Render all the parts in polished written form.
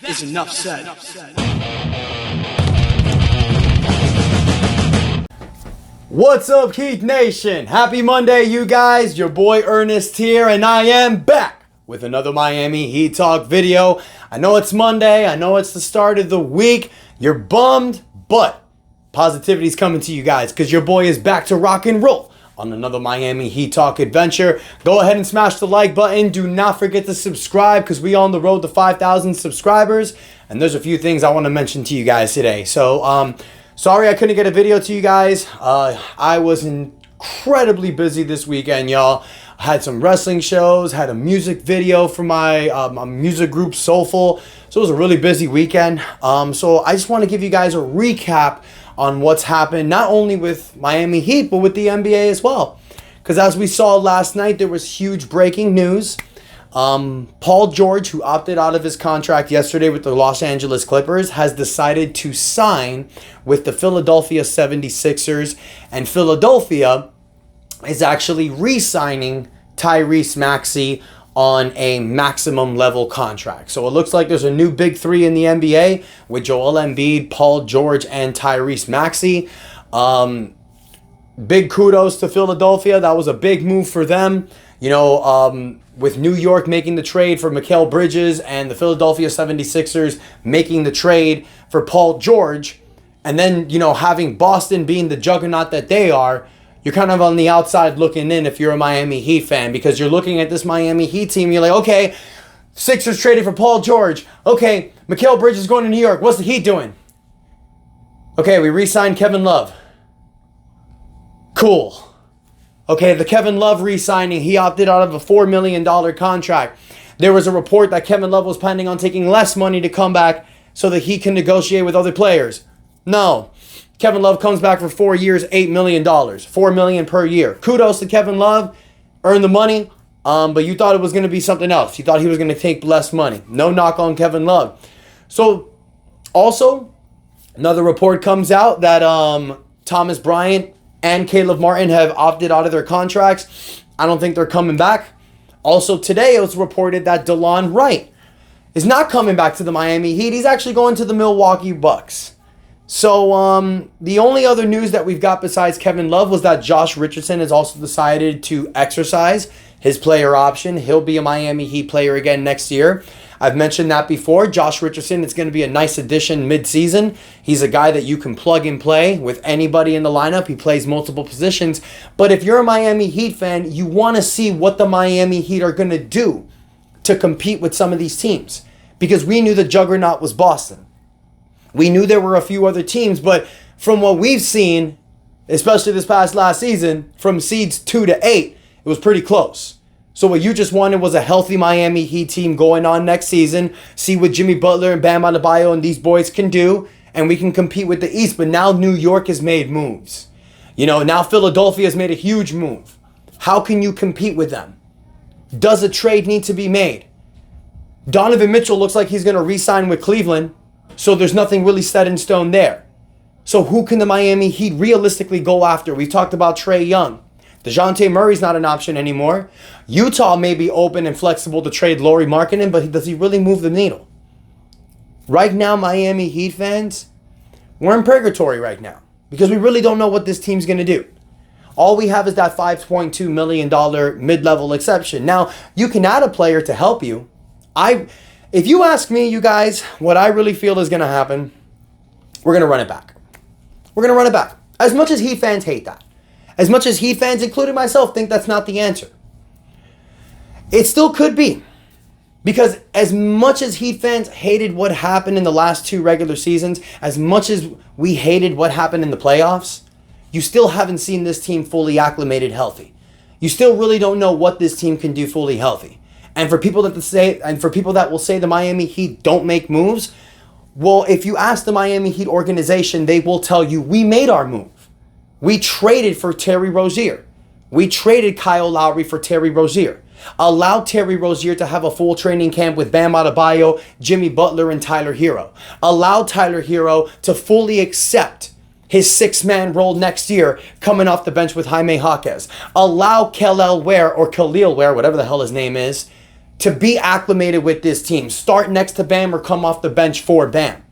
is enough said. What's up, Keith Nation? Happy Monday, you guys. Your boy Ernest here, and I am back with another Miami Heat Talk video. I know it's Monday. I know it's the start of the week. You're bummed, but positivity's coming to you guys because your boy is back to rock and roll on another Miami Heat Talk adventure. Go ahead and smash the like button. Do not forget to subscribe because we on the road to 5,000 subscribers. And there's a few things I want to mention to you guys today. So, sorry I couldn't get a video to you guys. I was incredibly busy this weekend, y'all. I had some wrestling shows, had a music video for my music group Soulful. So it was a really busy weekend. So I just want to give you guys a recap on what's happened, not only with Miami Heat, but with the NBA as well. Because as we saw last night, there was huge breaking news. Paul George, who opted out of his contract yesterday with the Los Angeles Clippers, has decided to sign with the Philadelphia 76ers. And Philadelphia is actually re-signing Tyrese Maxey on a maximum level contract. So it looks like there's a new big three in the NBA with Joel Embiid, Paul George, and Tyrese Maxey. Big kudos to Philadelphia. That was a big move for them. You know, with New York making the trade for Mikal Bridges and the Philadelphia 76ers making the trade for Paul George, and then, you know, having Boston being the juggernaut that they are, you're kind of on the outside looking in if you're a Miami Heat fan, because you're looking at this Miami Heat team, you're like, okay, Sixers traded for Paul George. Okay, Mikal Bridges is going to New York. What's the Heat doing? Okay, we re-signed Kevin Love. Cool. Okay, the Kevin Love re-signing, he opted out of a $4 million contract. There was a report that Kevin Love was planning on taking less money to come back so that he can negotiate with other players. No. Kevin Love comes back for 4 years, $8 million. $4 million per year. Kudos to Kevin Love. Earned the money, but you thought it was going to be something else. You thought he was going to take less money. No knock on Kevin Love. So, also, another report comes out that Thomas Bryant and Caleb Martin have opted out of their contracts. I don't think they're coming back. Also, today it was reported that DeLon Wright is not coming back to the Miami Heat. He's actually going to the Milwaukee Bucks. So, the only other news that we've got besides Kevin Love was that Josh Richardson has also decided to exercise his player option. He'll be a Miami Heat player again next year. I've mentioned that before. Josh Richardson is going to be a nice addition mid-season. He's a guy that you can plug and play with anybody in the lineup. He plays multiple positions. But if you're a Miami Heat fan, you want to see what the Miami Heat are going to do to compete with some of these teams. Because we knew the juggernaut was Boston. We knew there were a few other teams, but from what we've seen, especially this past last season, from seeds 2 to 8, it was pretty close. So what you just wanted was a healthy Miami Heat team going on next season, see what Jimmy Butler and Bam Adebayo and these boys can do, and we can compete with the East. But now New York has made moves. You know, now Philadelphia has made a huge move. How can you compete with them? Does a trade need to be made? Donovan Mitchell looks like he's going to re-sign with Cleveland. So there's nothing really set in stone there. So who can the Miami Heat realistically go after? We've talked about Trae Young. DeJounte Murray's not an option anymore. Utah may be open and flexible to trade Lauri Markkanen, but does he really move the needle? Right now, Miami Heat fans, we're in purgatory right now because we really don't know what this team's going to do. All we have is that $5.2 million mid-level exception. Now, you can add a player to help you. If you ask me, you guys, what I really feel is going to happen, we're going to run it back. We're going to run it back. As much as Heat fans hate that. As much as Heat fans, including myself, think that's not the answer. It still could be. Because as much as Heat fans hated what happened in the last 2 regular seasons, as much as we hated what happened in the playoffs, you still haven't seen this team fully acclimated healthy. You still really don't know what this team can do fully healthy. And for people that will say the Miami Heat don't make moves, well, if you ask the Miami Heat organization, they will tell you we made our move. We traded for Terry Rozier. We traded Kyle Lowry for Terry Rozier. Allowed Terry Rozier to have a full training camp with Bam Adebayo, Jimmy Butler, and Tyler Hero. Allowed Tyler Hero to fully accept his 6-man role next year coming off the bench with Jaime Jaquez. Allow Khalil Ware, whatever the hell his name is, to be acclimated with this team. Start next to Bam or come off the bench for Bam.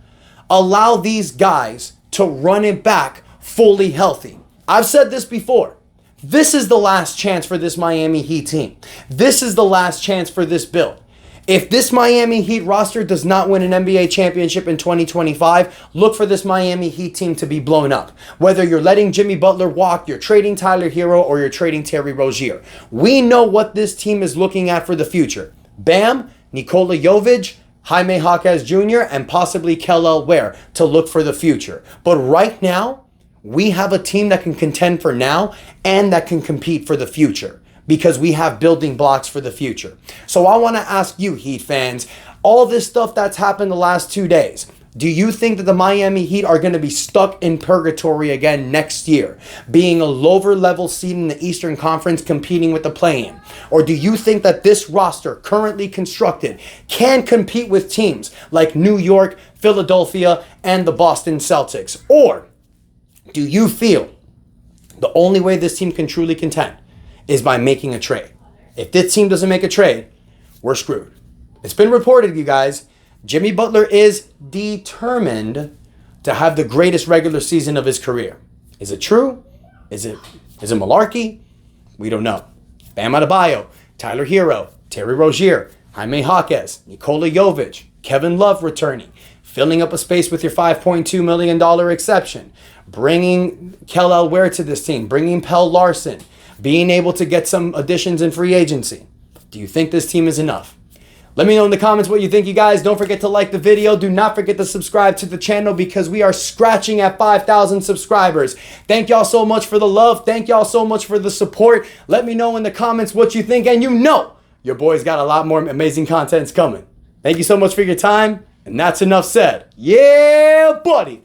Allow these guys to run it back fully healthy. I've said this before. This is the last chance for this Miami Heat team. This is the last chance for this build. If this Miami Heat roster does not win an NBA championship in 2025, look for this Miami Heat team to be blown up. Whether you're letting Jimmy Butler walk, you're trading Tyler Hero, or you're trading Terry Rozier. We know what this team is looking at for the future. Bam, Nikola Jovic, Jaime Jaquez Jr., and possibly Kel'el Ware to look for the future. But right now, we have a team that can contend for now and that can compete for the future, because we have building blocks for the future. So I want to ask you, Heat fans, all this stuff that's happened the last 2 days, do you think that the Miami Heat are going to be stuck in purgatory again next year, being a lower level seed in the Eastern Conference competing with the play-in? Or do you think that this roster currently constructed can compete with teams like New York, Philadelphia, and the Boston Celtics? Or do you feel the only way this team can truly contend is by making a trade? If this team doesn't make a trade, we're screwed. It's been reported, you guys, Jimmy Butler is determined to have the greatest regular season of his career. Is it true? Is it malarkey? We don't know. Bam Adebayo, Tyler Hero, Terry Rozier, Jaime Jaquez, Nikola Jovic, Kevin Love returning, filling up a space with your $5.2 million exception, bringing Kel'el Ware to this team, bringing Pell Larson, being able to get some additions in free agency. Do you think this team is enough? Let me know in the comments what you think, you guys. Don't forget to like the video. Do not forget to subscribe to the channel because we are scratching at 5,000 subscribers. Thank y'all so much for the love. Thank y'all so much for the support. Let me know in the comments what you think. And you know your boy's got a lot more amazing contents coming. Thank you so much for your time. And that's enough said. Yeah, buddy.